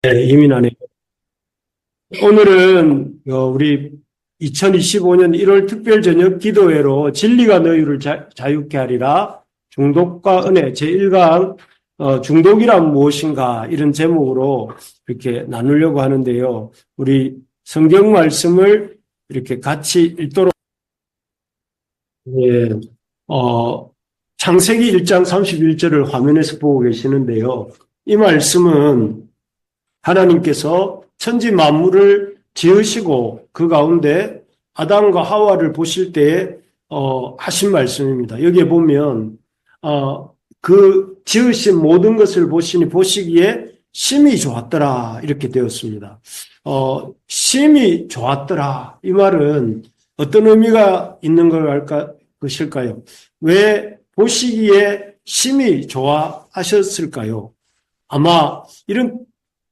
네, 이민아네. 오늘은 우리 2025년 1월 특별 저녁 기도회로 진리가 너희를 자유케 하리라 중독과 은혜 제1강 중독이란 무엇인가 이런 제목으로 이렇게 나누려고 하는데요. 우리 성경 말씀을 이렇게 같이 읽도록 예, 어, 창세기 1장 31절을 화면에서 보고 계시는데요. 이 말씀은 하나님께서 천지 만물을 지으시고 그 가운데 아담과 하와를 보실 때에 하신 말씀입니다. 여기에 보면 그 지으신 모든 것을 보시니 보시기에 심히 좋았더라 이렇게 되었습니다. 심히 좋았더라 이 말은 어떤 의미가 있는 것일까요? 왜 보시기에 심히 좋아하셨을까요? 아마 이런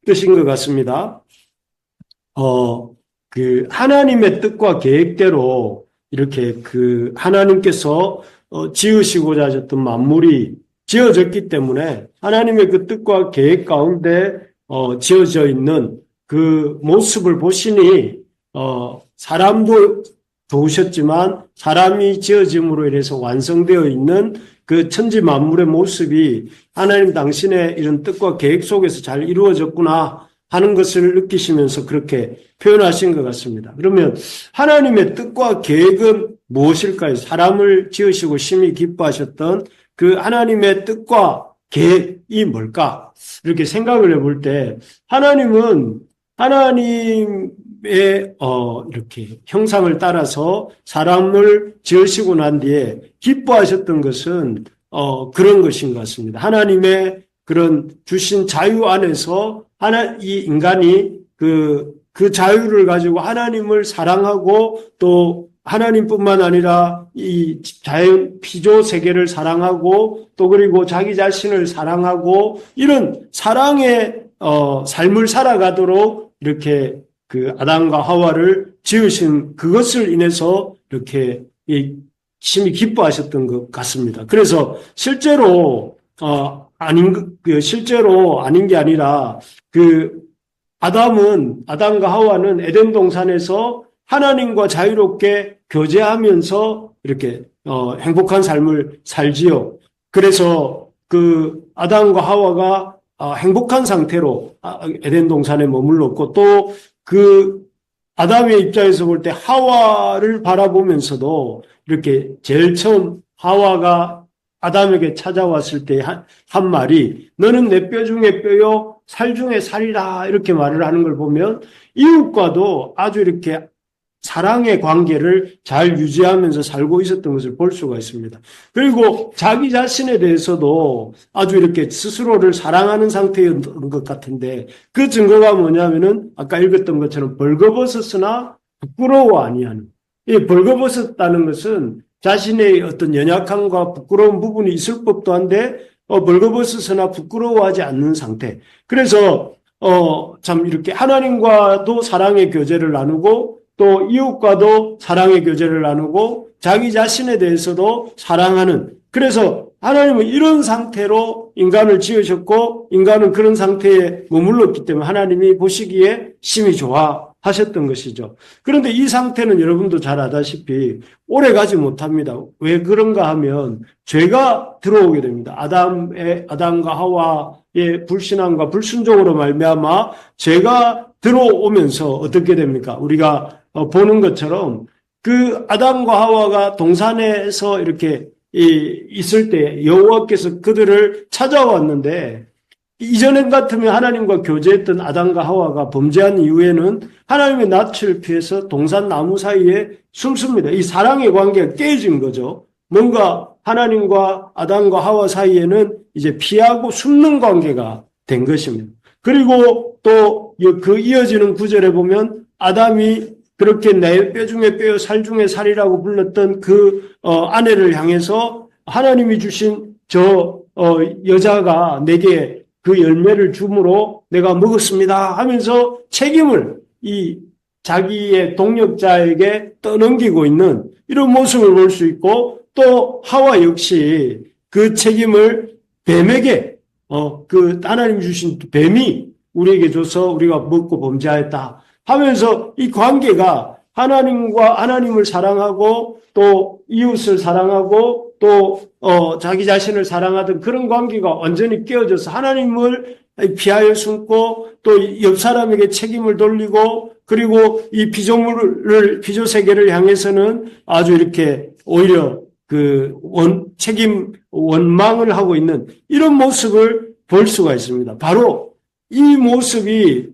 뜻인 것 같습니다. 하나님의 뜻과 계획대로 이렇게 하나님께서 지으시고자 하셨던 만물이 지어졌기 때문에 하나님의 그 뜻과 계획 가운데 지어져 있는 그 모습을 보시니 사람도 좋으셨지만 사람이 지어짐으로 인해서 완성되어 있는 그 천지 만물의 모습이 하나님 당신의 이런 뜻과 계획 속에서 잘 이루어졌구나 하는 것을 느끼시면서 그렇게 표현하신 것 같습니다. 그러면 하나님의 뜻과 계획은 무엇일까요? 사람을 지으시고 심히 기뻐하셨던 그 하나님의 뜻과 계획이 뭘까? 이렇게 생각을 해볼 때 하나님은 이렇게 형상을 따라서 사람을 지으시고 난 뒤에 기뻐하셨던 것은 그런 것인 것 같습니다. 하나님의 그런 주신 자유 안에서 이 인간이 그 자유를 가지고 하나님을 사랑하고 또 하나님뿐만 아니라 이 자연 피조 세계를 사랑하고 또 그리고 자기 자신을 사랑하고 이런 사랑의 삶을 살아가도록 이렇게 그 아담과 하와를 지으신 그것을 인해서 이렇게 심히 기뻐하셨던 것 같습니다. 그래서 실제로 실제로 아닌 게 아니라 아담과 하와는 에덴 동산에서 하나님과 자유롭게 교제하면서 이렇게 행복한 삶을 살지요. 그래서 그 아담과 하와가 행복한 상태로 에덴 동산에 머물렀고 또 그 아담의 입장에서 볼 때 하와를 바라보면서도 이렇게 제일 처음 하와가 아담에게 찾아왔을 때 한 말이 너는 내 뼈 중에 뼈요 살 중에 살이라 이렇게 말을 하는 걸 보면 이웃과도 아주 이렇게 사랑의 관계를 잘 유지하면서 살고 있었던 것을 볼 수가 있습니다. 그리고 자기 자신에 대해서도 아주 이렇게 스스로를 사랑하는 상태였던 것 같은데 그 증거가 뭐냐면은 아까 읽었던 것처럼 벌거벗었으나 부끄러워 아니하는. 이 벌거벗었다는 것은 자신의 어떤 연약함과 부끄러운 부분이 있을 법도 한데 벌거벗었으나 부끄러워하지 않는 상태. 그래서 참 이렇게 하나님과도 사랑의 교제를 나누고 또 이웃과도 사랑의 교제를 나누고 자기 자신에 대해서도 사랑하는 그래서 하나님은 이런 상태로 인간을 지으셨고 인간은 그런 상태에 머물렀기 때문에 하나님이 보시기에 심히 좋아하셨던 것이죠. 그런데 이 상태는 여러분도 잘 아다시피 오래 가지 못합니다. 왜 그런가 하면 죄가 들어오게 됩니다. 아담과 하와의 불신앙과 불순종으로 말미암아 죄가 들어오면서 어떻게 됩니까? 우리가 보는 것처럼 그 아담과 하와가 동산에서 이렇게 있을 때 여호와께서 그들을 찾아왔는데 이전 같으면 하나님과 교제했던 아담과 하와가 범죄한 이후에는 하나님의 낯을 피해서 동산 나무 사이에 숨습니다. 이 사랑의 관계가 깨진 거죠. 뭔가 하나님과 아담과 하와 사이에는 이제 피하고 숨는 관계가 된 것입니다. 그리고 또 그 이어지는 구절에 보면 아담이 그렇게 내 뼈 중에 뼈요 살 중에 살이라고 불렀던 그 아내를 향해서 하나님이 주신 여자가 내게 그 열매를 줌으로 내가 먹었습니다 하면서 책임을 이 자기의 동력자에게 떠넘기고 있는 이런 모습을 볼 수 있고 또 하와 역시 그 책임을 뱀에게 그 하나님 주신 뱀이 우리에게 줘서 우리가 먹고 범죄하였다 하면서 이 관계가 하나님과 하나님을 사랑하고 또 이웃을 사랑하고 또 자기 자신을 사랑하던 그런 관계가 완전히 깨어져서 하나님을 피하여 숨고 또 옆 사람에게 책임을 돌리고 그리고 이 피조 세계를 향해서는 아주 이렇게 오히려 책임 원망을 하고 있는 이런 모습을 볼 수가 있습니다. 바로 이 모습이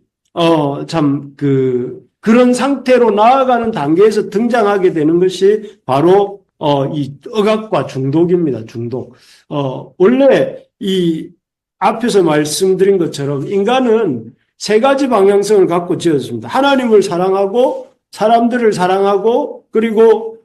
그런 상태로 나아가는 단계에서 등장하게 되는 것이 바로 이 억압과 중독입니다. 중독. 원래 이 앞에서 말씀드린 것처럼 인간은 세 가지 방향성을 갖고 지었습니다. 하나님을 사랑하고 사람들을 사랑하고 그리고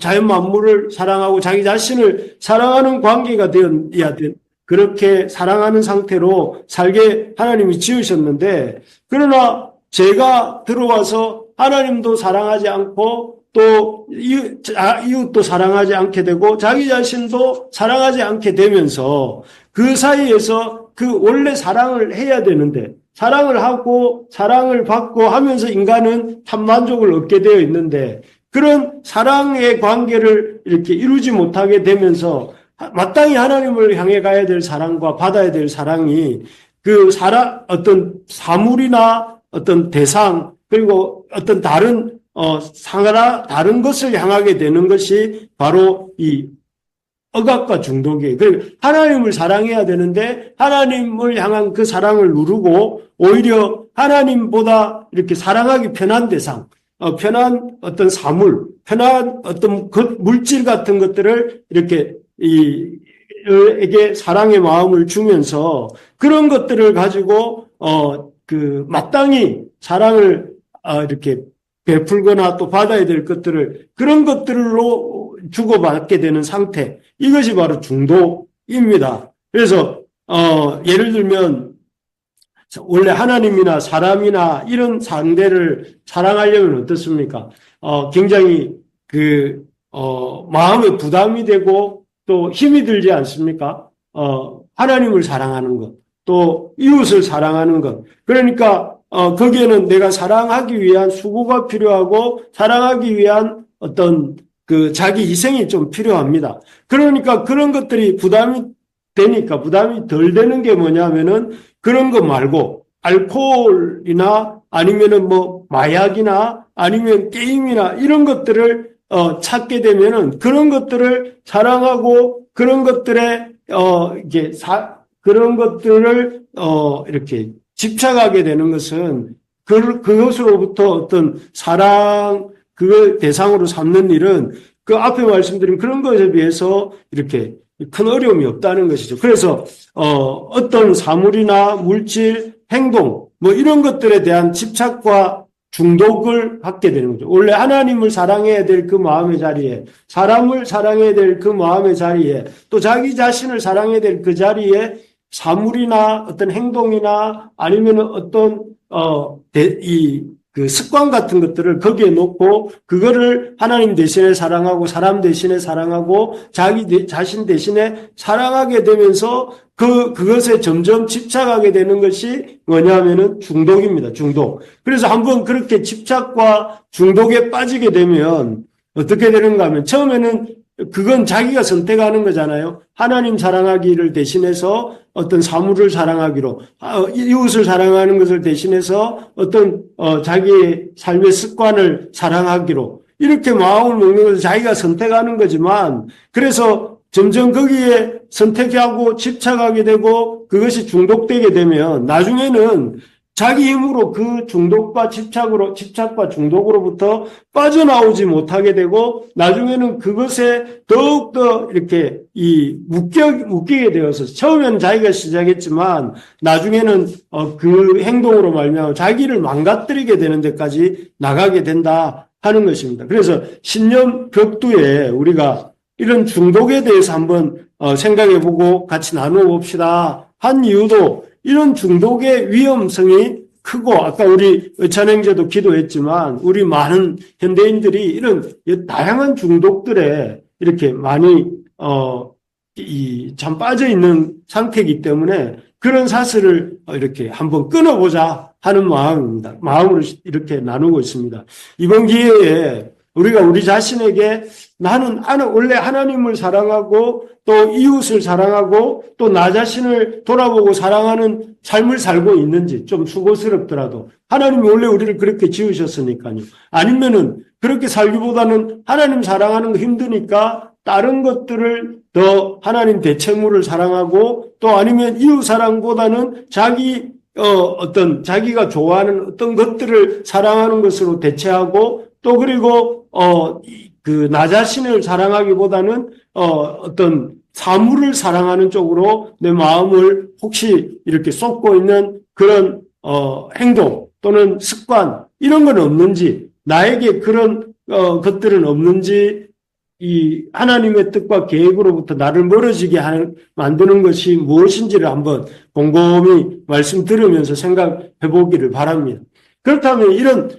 자연 만물을 사랑하고 자기 자신을 사랑하는 관계가 되어야 된 그렇게 사랑하는 상태로 살게 하나님이 지으셨는데 그러나 죄가 들어와서 하나님도 사랑하지 않고 또 이웃도 사랑하지 않게 되고 자기 자신도 사랑하지 않게 되면서 그 사이에서 그 원래 사랑을 해야 되는데 사랑을 하고 사랑을 받고 하면서 인간은 참 만족을 얻게 되어 있는데 그런 사랑의 관계를 이렇게 이루지 못하게 되면서 마땅히 하나님을 향해 가야 될 사랑과 받아야 될 사랑이 어떤 사물이나 어떤 대상 그리고 어떤 다른 다른 것을 향하게 되는 것이 바로 이 억압과 중독이에요. 그리고 하나님을 사랑해야 되는데 하나님을 향한 그 사랑을 누르고 오히려 하나님보다 이렇게 사랑하기 편한 대상, 편한 어떤 사물, 편한 어떤 물질 같은 것들을 이렇게 에게 사랑의 마음을 주면서 그런 것들을 가지고 마땅히 사랑을 이렇게 베풀거나 또 받아야 될 것들을 그런 것들로 주고받게 되는 상태. 이것이 바로 중독입니다. 그래서 예를 들면 원래 하나님이나 사람이나 이런 상대를 사랑하려면 어떻습니까? 굉장히 마음에 부담이 되고 또 힘이 들지 않습니까? 하나님을 사랑하는 것, 또 이웃을 사랑하는 것. 그러니까 거기에는 내가 사랑하기 위한 수고가 필요하고 사랑하기 위한 어떤 자기 희생이 좀 필요합니다. 그러니까 그런 것들이 부담이 덜 되는 게 뭐냐면은 그런 거 말고 알코올이나 아니면은 마약이나 아니면 게임이나 이런 것들을 찾게 되면은 그런 것들을 사랑하고 그런 것들에 그런 것들을 이렇게 집착하게 되는 것은 그것으로부터 어떤 사랑 그걸 대상으로 삼는 일은 그 앞에 말씀드린 그런 것에 비해서 이렇게 큰 어려움이 없다는 것이죠. 그래서 어떤 사물이나 물질, 행동 이런 것들에 대한 집착과 중독을 갖게 되는 거죠. 원래 하나님을 사랑해야 될 그 마음의 자리에 사람을 사랑해야 될 그 마음의 자리에 또 자기 자신을 사랑해야 될 그 자리에 사물이나 어떤 행동이나 아니면 어떤 그 습관 같은 것들을 거기에 놓고 그거를 하나님 대신에 사랑하고 사람 대신에 사랑하고 자기 자신 대신에 사랑하게 되면서 그것에 점점 집착하게 되는 것이 뭐냐면은 중독입니다. 중독. 그래서 한번 그렇게 집착과 중독에 빠지게 되면 어떻게 되는가 하면 처음에는 그건 자기가 선택하는 거잖아요. 하나님 사랑하기를 대신해서 어떤 사물을 사랑하기로, 이웃을 사랑하는 것을 대신해서 어떤 자기의 삶의 습관을 사랑하기로 이렇게 마음을 먹는 것을 자기가 선택하는 거지만 그래서 점점 거기에 선택하고 집착하게 되고 그것이 중독되게 되면 나중에는 자기 힘으로 그 중독과 집착과 중독으로부터 빠져나오지 못하게 되고 나중에는 그것에 더욱더 이렇게 묶이게 되어서 처음에는 자기가 시작했지만 나중에는 그 행동으로 말미암아 자기를 망가뜨리게 되는 데까지 나가게 된다 하는 것입니다. 그래서 신년 벽두에 우리가 이런 중독에 대해서 한번 생각해보고 같이 나누어 봅시다 한 이유도 이런 중독의 위험성이 크고 아까 우리 의찬행제도 기도했지만 우리 많은 현대인들이 이런 다양한 중독들에 이렇게 많이 참 빠져 있는 상태이기 때문에 그런 사슬을 이렇게 한번 끊어보자 하는 마음입니다. 마음으로 이렇게 나누고 있습니다. 이번 기회에 우리가 우리 자신에게 나는 원래 하나님을 사랑하고 또 이웃을 사랑하고 또 나 자신을 돌아보고 사랑하는 삶을 살고 있는지 좀 수고스럽더라도 하나님이 원래 우리를 그렇게 지으셨으니까요. 아니면은 그렇게 살기보다는 하나님 사랑하는 거 힘드니까 다른 것들을 더 하나님 대체물을 사랑하고 또 아니면 이웃 사랑보다는 자기가 좋아하는 어떤 것들을 사랑하는 것으로 대체하고 또 그리고 나 자신을 사랑하기보다는 어떤 사물을 사랑하는 쪽으로 내 마음을 혹시 이렇게 쏟고 있는 그런 행동 또는 습관 이런 건 없는지 나에게 그런 것들은 없는지 이 하나님의 뜻과 계획으로부터 나를 멀어지게 만드는 것이 무엇인지를 한번 곰곰이 말씀 들으면서 생각해 보기를 바랍니다. 그렇다면 이런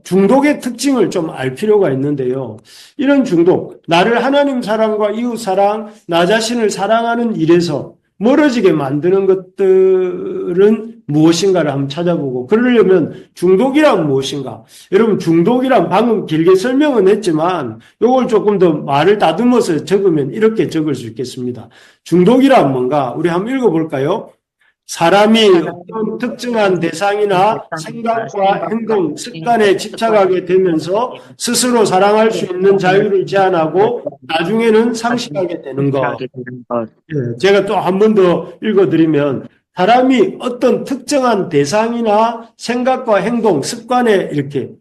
중독의 특징을 좀 알 필요가 있는데요. 이런 중독, 나를 하나님 사랑과 이웃 사랑, 나 자신을 사랑하는 일에서 멀어지게 만드는 것들은 무엇인가를 한번 찾아보고 그러려면 중독이란 무엇인가? 여러분 중독이란 방금 길게 설명은 했지만 이걸 조금 더 말을 다듬어서 적으면 이렇게 적을 수 있겠습니다. 중독이란 뭔가? 우리 한번 읽어볼까요? 사람이 어떤 특정한 대상이나 생각과 행동, 습관에 집착하게 되면서 스스로 사랑할 수 있는 자유를 제한하고 나중에는 상실하게 되는 것. 제가 또 한 번 더 읽어드리면 사람이 어떤 특정한 대상이나 생각과 행동, 습관에 이렇게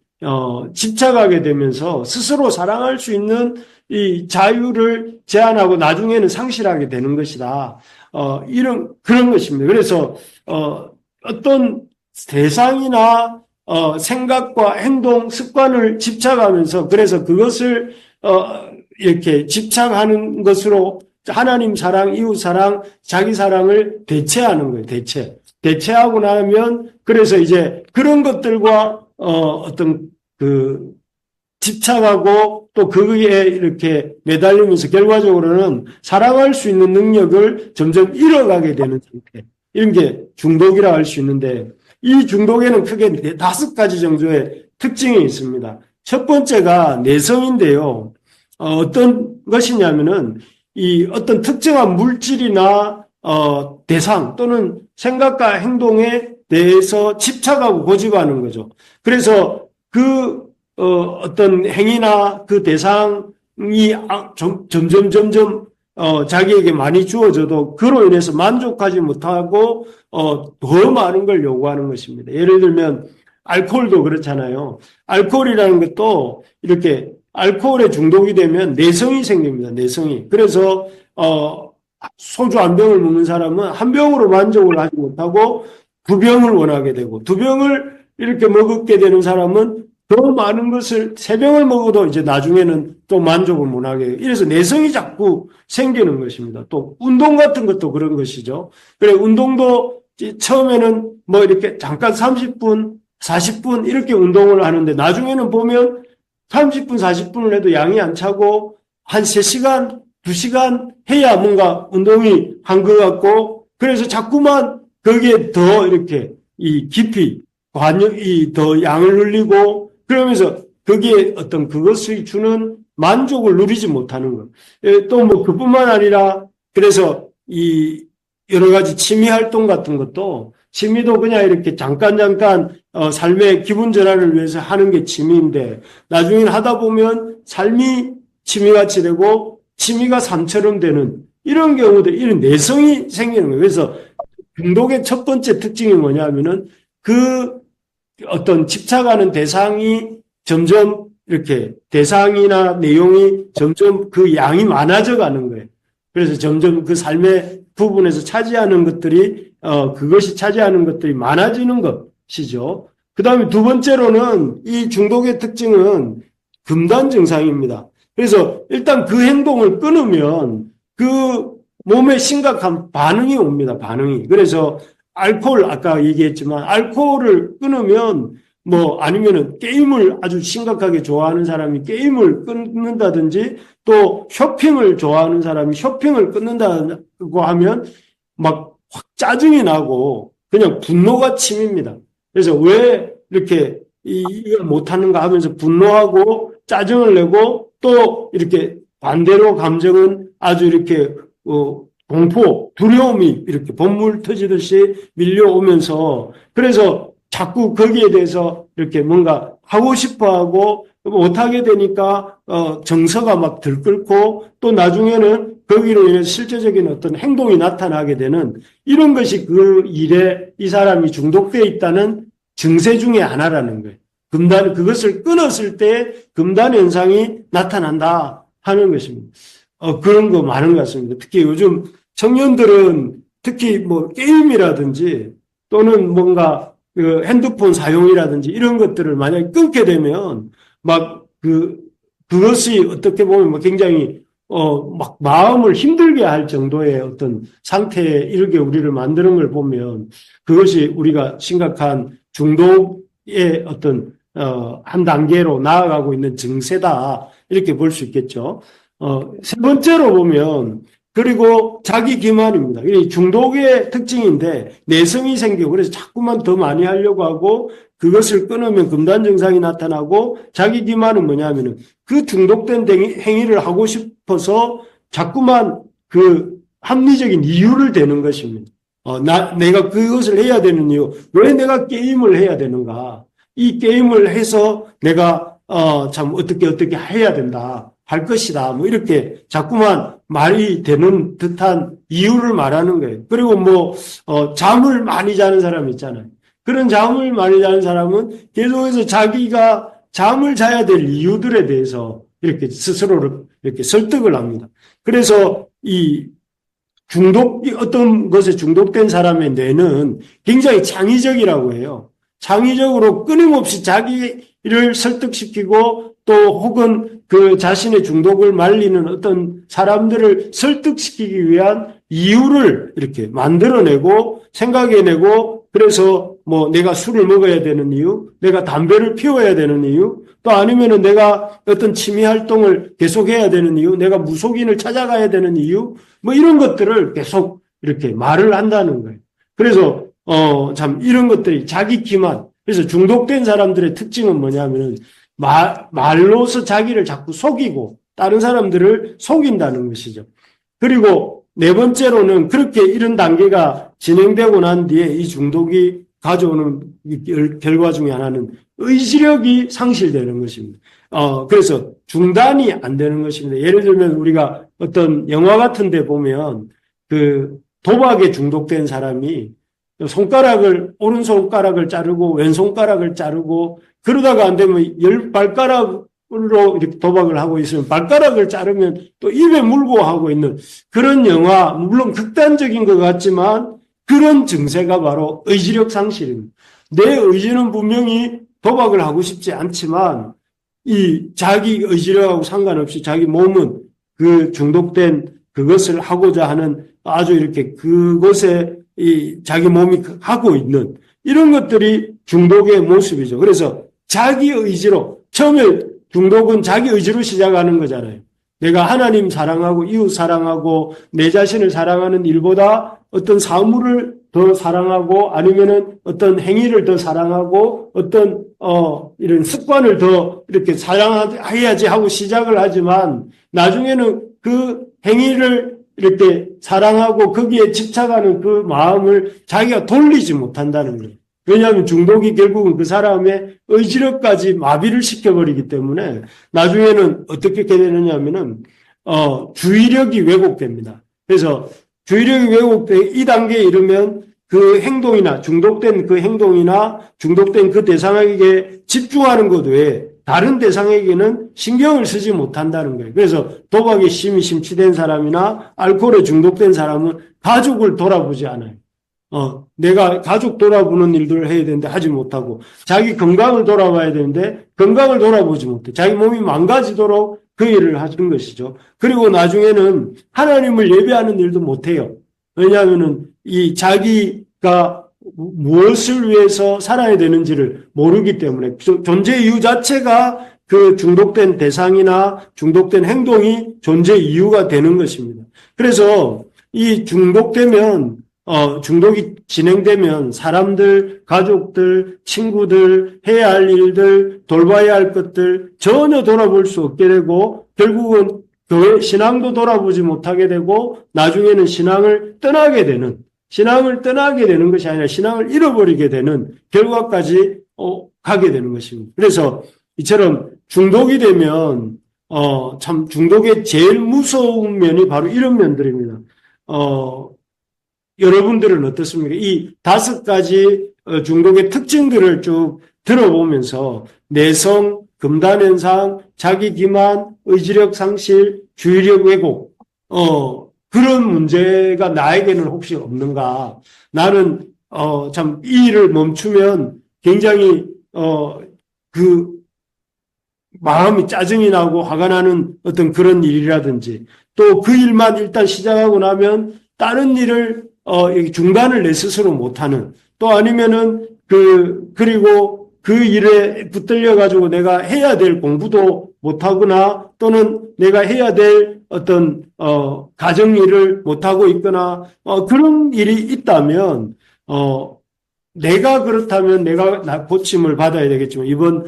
집착하게 되면서 스스로 사랑할 수 있는 이 자유를 제한하고 나중에는 상실하게 되는 것이다. 그런 것입니다. 그래서, 어떤 대상이나, 생각과 행동, 습관을 집착하면서, 그래서 그것을, 이렇게 집착하는 것으로 하나님 사랑, 이웃 사랑, 자기 사랑을 대체하는 거예요, 대체하고 나면, 그래서 이제 그런 것들과, 집착하고 또 거기에 이렇게 매달리면서 결과적으로는 사랑할 수 있는 능력을 점점 잃어가게 되는 상태. 이런 게 중독이라 할 수 있는데 이 중독에는 크게 5가지 정도의 특징이 있습니다. 첫 번째가 내성인데요. 어떤 것이냐면은 이 어떤 특정한 물질이나 대상 또는 생각과 행동에 대해서 집착하고 고집하는 거죠. 그래서 어떤 행위나 그 대상이 점점 자기에게 많이 주어져도 그로 인해서 만족하지 못하고 더 많은 걸 요구하는 것입니다. 예를 들면 알코올도 그렇잖아요. 알코올이라는 것도 이렇게 알코올에 중독이 되면 내성이 생깁니다. 내성이. 그래서 소주 한 병을 먹는 사람은 한 병으로 만족을 하지 못하고 2병을 원하게 되고 2병을 이렇게 먹게 되는 사람은 더 많은 것을 3병을 먹어도 이제 나중에는 또 만족을 못하게 해요. 이래서 내성이 자꾸 생기는 것입니다. 또 운동 같은 것도 그런 것이죠. 그래 운동도 처음에는 뭐 이렇게 잠깐 30분, 40분 이렇게 운동을 하는데 나중에는 보면 30분, 40분을 해도 양이 안 차고 한 3시간, 2시간 해야 뭔가 운동이 한 것 같고 그래서 자꾸만 거기에 더 이렇게 이 깊이 더 양을 흘리고 그러면서 거기에 어떤 그것이 주는 만족을 누리지 못하는 것. 또 뭐 그뿐만 아니라 그래서 이 여러 가지 취미 활동 같은 것도 취미도 그냥 이렇게 잠깐 삶의 기분 전환을 위해서 하는 게 취미인데 나중에 하다 보면 삶이 취미같이 되고 취미가 삶처럼 되는 이런 경우도 이런 내성이 생기는 거예요. 그래서 중독의 첫 번째 특징이 뭐냐면은 어떤 집착하는 대상이 점점 이렇게 대상이나 내용이 점점 그 양이 많아져 가는 거예요. 그래서 점점 그 삶의 부분에서 차지하는 것들이 그것이 차지하는 것들이 많아지는 것이죠. 그 다음에 두 번째로는 이 중독의 특징은 금단 증상입니다. 그래서 일단 그 행동을 끊으면 그 몸에 심각한 반응이 옵니다. 반응이. 그래서 알코올 아까 얘기했지만 알코올을 끊으면 뭐 아니면은 게임을 아주 심각하게 좋아하는 사람이 게임을 끊는다든지 또 쇼핑을 좋아하는 사람이 쇼핑을 끊는다고 하면 막 확 짜증이 나고 그냥 분노가 침입니다. 그래서 왜 이렇게 이걸 못하는가 하면서 분노하고 짜증을 내고 또 이렇게 반대로 감정은 아주 이렇게 공포, 두려움이 이렇게 bon물 터지듯이 밀려오면서 그래서 자꾸 거기에 대해서 이렇게 뭔가 하고 싶어 하고 못하게 되니까 정서가 막 들끓고 또 나중에는 거기로 인해서 실제적인 어떤 행동이 나타나게 되는 이런 것이 그 일에 이 사람이 중독되어 있다는 증세 중에 하나라는 거예요. 그것을 끊었을 때 금단 현상이 나타난다 하는 것입니다. 그런 거 많은 것 같습니다. 특히 요즘 청년들은 특히 뭐 게임이라든지 또는 뭔가 그 핸드폰 사용이라든지 이런 것들을 만약에 끊게 되면 막 그것이 어떻게 보면 뭐 굉장히 막 마음을 힘들게 할 정도의 어떤 상태에 이르게 우리를 만드는 걸 보면 그것이 우리가 심각한 중독의 어떤 한 단계로 나아가고 있는 증세다 이렇게 볼 수 있겠죠. 세 번째로 보면 그리고 자기 기만입니다. 이 중독의 특징인데 내성이 생기고 그래서 자꾸만 더 많이 하려고 하고 그것을 끊으면 금단 증상이 나타나고 자기 기만은 뭐냐면은 그 중독된 행위를 하고 싶어서 자꾸만 그 합리적인 이유를 대는 것입니다. 내가 그것을 해야 되는 이유, 왜 내가 게임을 해야 되는가? 이 게임을 해서 내가 참 어떻게 해야 된다. 할 것이다. 뭐 이렇게 자꾸만 말이 되는 듯한 이유를 말하는 거예요. 그리고 뭐 잠을 많이 자는 사람 있잖아요. 그런 잠을 많이 자는 사람은 계속해서 자기가 잠을 자야 될 이유들에 대해서 이렇게 스스로를 이렇게 설득을 합니다. 그래서 어떤 것에 중독된 사람의 뇌는 굉장히 창의적이라고 해요. 창의적으로 끊임없이 자기를 설득시키고 또 혹은 그 자신의 중독을 말리는 어떤 사람들을 설득시키기 위한 이유를 이렇게 만들어내고 생각해내고 그래서 뭐 내가 술을 먹어야 되는 이유, 내가 담배를 피워야 되는 이유, 또 아니면은 내가 어떤 취미 활동을 계속해야 되는 이유, 내가 무속인을 찾아가야 되는 이유, 뭐 이런 것들을 계속 이렇게 말을 한다는 거예요. 그래서 참 이런 것들이 자기 기만. 그래서 중독된 사람들의 특징은 뭐냐면은 말로서 자기를 자꾸 속이고 다른 사람들을 속인다는 것이죠. 그리고 네 번째로는 그렇게 이런 단계가 진행되고 난 뒤에 이 중독이 가져오는 결과 중에 하나는 의지력이 상실되는 것입니다. 그래서 중단이 안 되는 것입니다. 예를 들면 우리가 어떤 영화 같은 데 보면 그 도박에 중독된 사람이 오른손가락을 자르고 왼손가락을 자르고 그러다가 안 되면 10발가락으로 이렇게 도박을 하고 있으면 발가락을 자르면 또 입에 물고 하고 있는 그런 영화, 물론 극단적인 것 같지만 그런 증세가 바로 의지력 상실입니다. 내 의지는 분명히 도박을 하고 싶지 않지만 이 자기 의지력하고 상관없이 자기 몸은 그 중독된 그것을 하고자 하는 아주 이렇게 그것에 자기 몸이 하고 있는 이런 것들이 중독의 모습이죠. 그래서 자기 의지로 처음에 중독은 자기 의지로 시작하는 거잖아요. 내가 하나님 사랑하고 이웃 사랑하고 내 자신을 사랑하는 일보다 어떤 사물을 더 사랑하고 아니면은 어떤 행위를 더 사랑하고 어떤 이런 습관을 더 이렇게 사랑해야지 하고 시작을 하지만 나중에는 그 행위를 이렇게 사랑하고 거기에 집착하는 그 마음을 자기가 돌리지 못한다는 거예요. 왜냐하면 중독이 결국은 그 사람의 의지력까지 마비를 시켜버리기 때문에 나중에는 어떻게 되느냐 하면은 주의력이 왜곡됩니다. 그래서 주의력이 왜곡돼 이 단계에 이르면 그 행동이나 중독된 그 행동이나 중독된 그 대상에게 집중하는 것 외에 다른 대상에게는 신경을 쓰지 못한다는 거예요. 그래서 도박에 심히 심취된 사람이나 알코올에 중독된 사람은 가족을 돌아보지 않아요. 내가 가족 돌아보는 일들을 해야 되는데 하지 못하고 자기 건강을 돌아봐야 되는데 건강을 돌아보지 못해. 자기 몸이 망가지도록 그 일을 하는 것이죠. 그리고 나중에는 하나님을 예배하는 일도 못해요. 왜냐하면은 이 자기가 무엇을 위해서 살아야 되는지를 모르기 때문에 존재 이유 자체가 그 중독된 대상이나 중독된 행동이 존재 이유가 되는 것입니다. 그래서 이 중독되면 중독이 진행되면 사람들, 가족들, 친구들, 해야 할 일들, 돌봐야 할 것들 전혀 돌아볼 수 없게 되고 결국은 교회 신앙도 돌아보지 못하게 되고 나중에는 신앙을 떠나게 되는 것이 아니라 신앙을 잃어버리게 되는 결과까지 가게 되는 것입니다. 그래서 이처럼 중독이 되면 참 중독의 제일 무서운 면이 바로 이런 면들입니다. 여러분들은 어떻습니까? 이 5가지 중독의 특징들을 쭉 들어보면서 내성, 금단현상, 자기기만, 의지력 상실, 주의력 왜곡, 그런 문제가 나에게는 혹시 없는가? 나는 참 이 일을 멈추면 굉장히 그 마음이 짜증이 나고 화가 나는 어떤 그런 일이라든지 또 그 일만 일단 시작하고 나면 다른 일을 중단을 내 스스로 못하는 또 아니면은 그리고 그 일에 붙들려 가지고 내가 해야 될 공부도 못하거나 또는 내가 해야 될 어떤 가정 일을 못하고 있거나 그런 일이 있다면 내가 그렇다면 내가 고침을 받아야 되겠지만 이번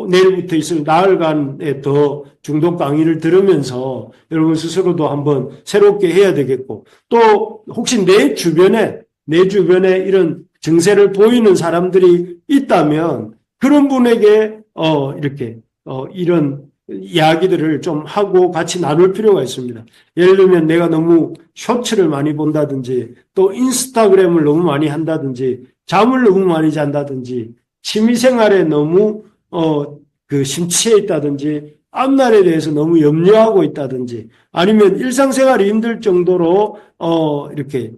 내일부터 있을 나흘간의 더 중독 강의를 들으면서 여러분 스스로도 한번 새롭게 해야 되겠고 또 혹시 내 주변에 이런 증세를 보이는 사람들이 있다면 그런 분에게 이렇게 이런 이야기들을 좀 하고 같이 나눌 필요가 있습니다. 예를 들면 내가 너무 쇼츠를 많이 본다든지 또 인스타그램을 너무 많이 한다든지 잠을 너무 많이 잔다든지 취미생활에 너무 심취해 있다든지 앞날에 대해서 너무 염려하고 있다든지 아니면 일상생활이 힘들 정도로 이렇게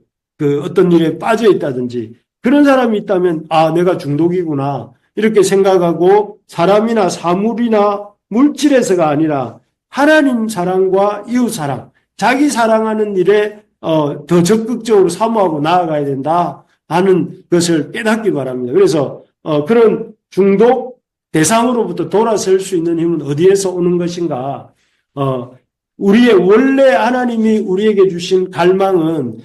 어떤 일에 빠져 있다든지 그런 사람이 있다면 내가 중독이구나 이렇게 생각하고 사람이나 사물이나 물질에서가 아니라 하나님 사랑과 이웃 사랑, 자기 사랑하는 일에 더 적극적으로 사모하고 나아가야 된다 하는 것을 깨닫기 바랍니다. 그래서 그런 중독 대상으로부터 돌아설 수 있는 힘은 어디에서 오는 것인가? 우리의 원래 하나님이 우리에게 주신 갈망은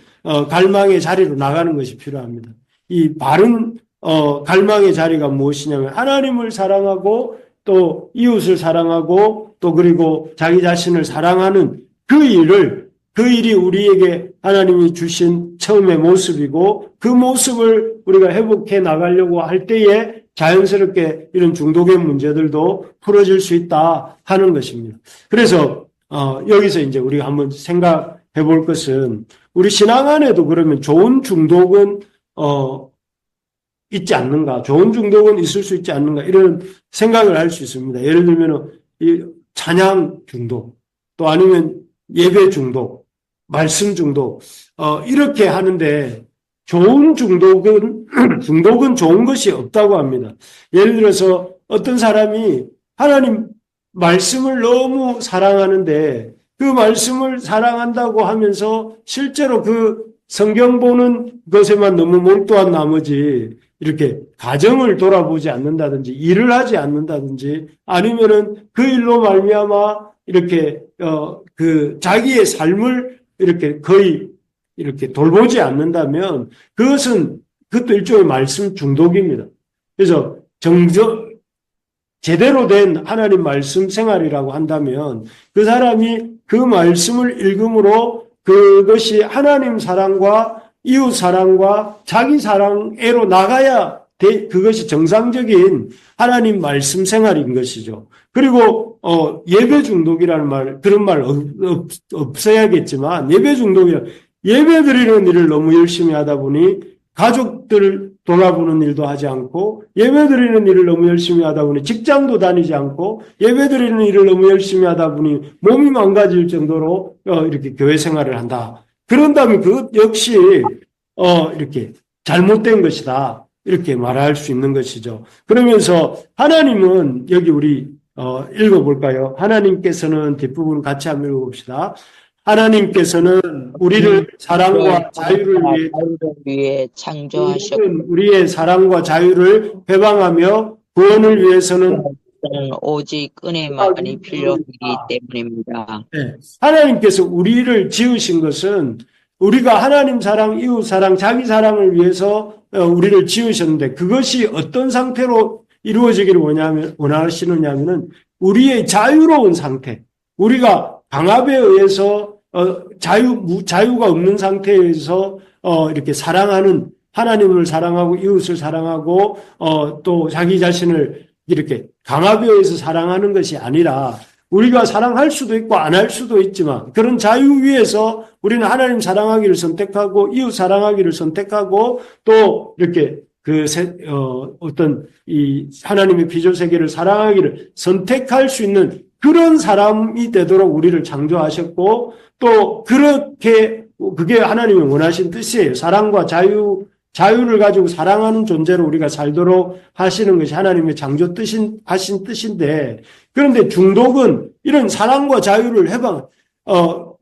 갈망의 자리로 나가는 것이 필요합니다. 이 바른 갈망의 자리가 무엇이냐면 하나님을 사랑하고 또 이웃을 사랑하고 또 그리고 자기 자신을 사랑하는 그 일이 우리에게 하나님이 주신 처음의 모습이고 그 모습을 우리가 회복해 나가려고 할 때에 자연스럽게 이런 중독의 문제들도 풀어질 수 있다 하는 것입니다. 그래서 여기서 이제 우리가 한번 생각해 볼 것은 우리 신앙 안에도 그러면 좋은 중독은 있지 않는가, 좋은 중독은 있을 수 있지 않는가 이런 생각을 할 수 있습니다. 예를 들면 이 찬양 중독 또 아니면 예배 중독, 말씀 중독 이렇게 하는데 좋은 중독은 좋은 것이 없다고 합니다. 예를 들어서 어떤 사람이 하나님 말씀을 너무 사랑하는데 그 말씀을 사랑한다고 하면서 실제로 그 성경 보는 것에만 너무 몰두한 나머지 이렇게 가정을 돌아보지 않는다든지 일을 하지 않는다든지 아니면은 그 일로 말미암아 이렇게 자기의 삶을 이렇게 거의 이렇게 돌보지 않는다면 그것도 일종의 말씀 중독입니다. 그래서 제대로 된 하나님 말씀 생활이라고 한다면 그 사람이 그 말씀을 읽음으로 그것이 하나님 사랑과 이웃 사랑과 자기 사랑애로 나가야 그것이 정상적인 하나님 말씀 생활인 것이죠. 그리고 예배 중독이라는 그런 말 없어야겠지만 예배 드리는 일을 너무 열심히 하다 보니 가족들을 돌아보는 일도 하지 않고 예배 드리는 일을 너무 열심히 하다 보니 직장도 다니지 않고 예배 드리는 일을 너무 열심히 하다 보니 몸이 망가질 정도로 이렇게 교회 생활을 한다. 그런다면 그것 역시 이렇게 잘못된 것이다. 이렇게 말할 수 있는 것이죠. 그러면서 하나님은 여기 우리 읽어볼까요? 하나님께서는 뒷부분 같이 한번 읽어봅시다. 하나님께서는 우리를 사랑과 자유를 위해 창조하셨고 우리의 사랑과 자유를 회방하며 구원을 위해서는 오직 은혜만이 필요하기 때문입니다. 네. 하나님께서 우리를 지으신 것은 우리가 하나님 사랑, 이웃 사랑, 자기 사랑을 위해서 우리를 지으셨는데 그것이 어떤 상태로 이루어지기를 원하시느냐면은 우리의 자유로운 상태, 우리가 강압에 의해서 자유가 없는 상태에서 이렇게 사랑하는 하나님을 사랑하고 이웃을 사랑하고 또 자기 자신을 이렇게 강압에 의해서 사랑하는 것이 아니라 우리가 사랑할 수도 있고 안 할 수도 있지만 그런 자유 위에서 우리는 하나님 사랑하기를 선택하고 이웃 사랑하기를 선택하고 또 이렇게 어떤 이 하나님의 피조 세계를 사랑하기를 선택할 수 있는 그런 사람이 되도록 우리를 창조하셨고 또 그렇게 그게 하나님이 원하신 뜻이에요. 사랑과 자유를 가지고 사랑하는 존재로 우리가 살도록 하시는 것이 하나님의 창조 하신 뜻인데 그런데 중독은 이런 사랑과 자유를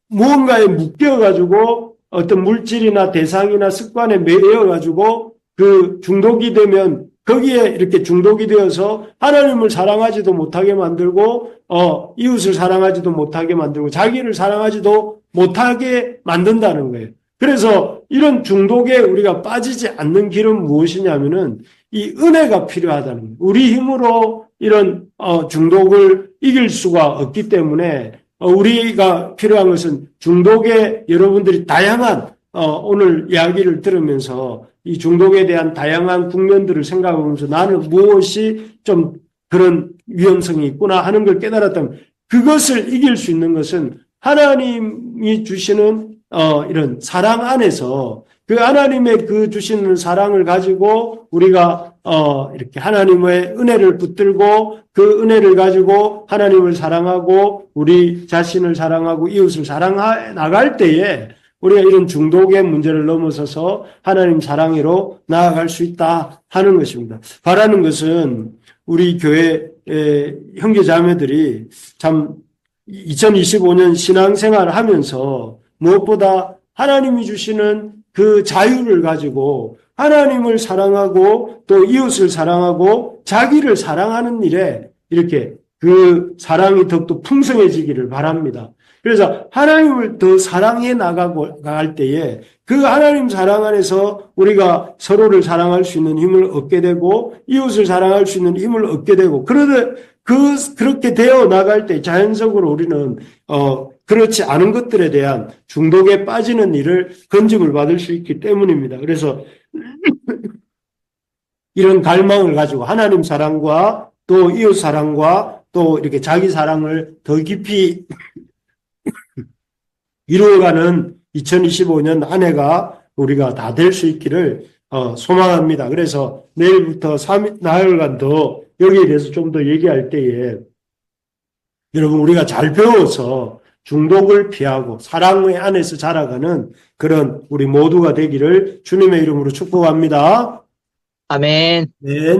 무언가에 묶여가지고 어떤 물질이나 대상이나 습관에 매여가지고 그 중독이 되면 거기에 이렇게 중독이 되어서 하나님을 사랑하지도 못하게 만들고 이웃을 사랑하지도 못하게 만들고 자기를 사랑하지도 못하게 만든다는 거예요. 그래서 이런 중독에 우리가 빠지지 않는 길은 무엇이냐면은 이 은혜가 필요하다는 거예요. 우리 힘으로 이런 중독을 이길 수가 없기 때문에 우리가 필요한 것은 중독에 여러분들이 다양한 오늘 이야기를 들으면서 이 중독에 대한 다양한 국면들을 생각하면서 나는 무엇이 좀 그런 위험성이 있구나 하는 걸 깨달았다면 그것을 이길 수 있는 것은 하나님이 주시는 이런 사랑 안에서 그 하나님의 그 주시는 사랑을 가지고 우리가 이렇게 하나님의 은혜를 붙들고 그 은혜를 가지고 하나님을 사랑하고 우리 자신을 사랑하고 이웃을 사랑해 나갈 때에 우리가 이런 중독의 문제를 넘어서서 하나님 사랑으로 나아갈 수 있다 하는 것입니다. 바라는 것은 우리 교회 형제 자매들이 참 2025년 신앙생활을 하면서 무엇보다 하나님이 주시는 그 자유를 가지고 하나님을 사랑하고 또 이웃을 사랑하고 자기를 사랑하는 일에 이렇게 그 사랑이 더욱더 풍성해지기를 바랍니다. 그래서 하나님을 더 사랑해 나갈 때에 그 하나님 사랑 안에서 우리가 서로를 사랑할 수 있는 힘을 얻게 되고 이웃을 사랑할 수 있는 힘을 얻게 되고 그렇게 되어 나갈 때 자연적으로 우리는 그렇지 않은 것들에 대한 중독에 빠지는 일을 건짐을 받을 수 있기 때문입니다. 그래서 이런 갈망을 가지고 하나님 사랑과 또 이웃 사랑과 또 이렇게 자기 사랑을 더 깊이 이루어가는 2025년 한 해가 우리가 다 될 수 있기를 소망합니다. 그래서 내일부터 4일간 더 여기에 대해서 좀 더 얘기할 때에 여러분 우리가 잘 배워서 중독을 피하고 사랑의 안에서 자라가는 그런 우리 모두가 되기를 주님의 이름으로 축복합니다. 아멘. 네.